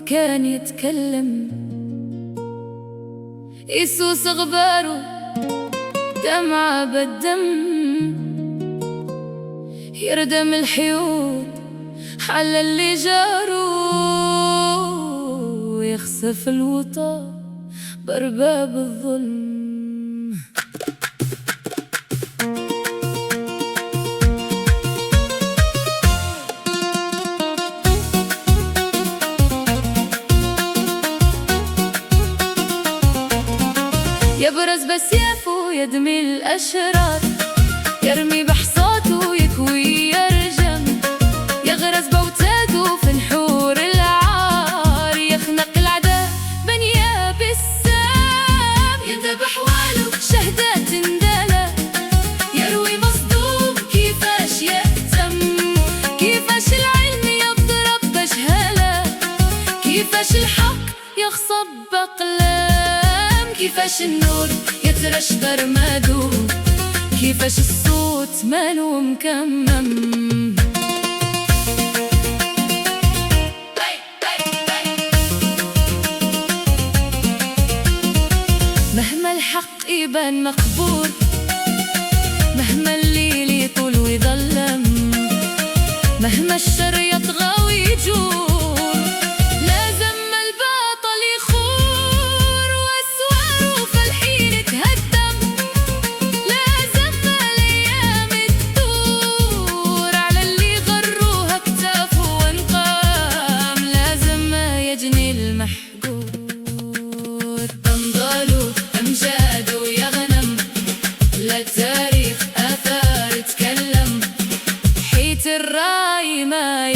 كان يتكلم يسوس غباره دمعة بالدم، يردم الحيود على اللي جاروا، ويخسف الوطا بأرباب الظلم. يبرز بسيفه يدمي الأشرار، يرمي بحصاته يكوي يرجم، يغرز بوتاده في نحور العار، يخنق العداء بنياب السام، يذبح حواله شهدات اندلة، يروي مصدوم كيفاش يهتم، كيفاش العلم يضرب بجهالة، كيفاش الحق يغصب بأقلام، كيفاش النور يترش برماده، كيفاش الصوت مالو مكمم. مهما الحق يبان مقبور، مهما الليل يطول ويظلم، مهما الشر يطغى ويجور، لازم الباطل يخور واسواره فالحين تهدم، لازم الايام تدور على اللي غروها كتافه وانقام، لازم ما يجني المحقور. أنضاله أمجاده يغنم، للتاريخ آثار تكلم، حيت الراي ما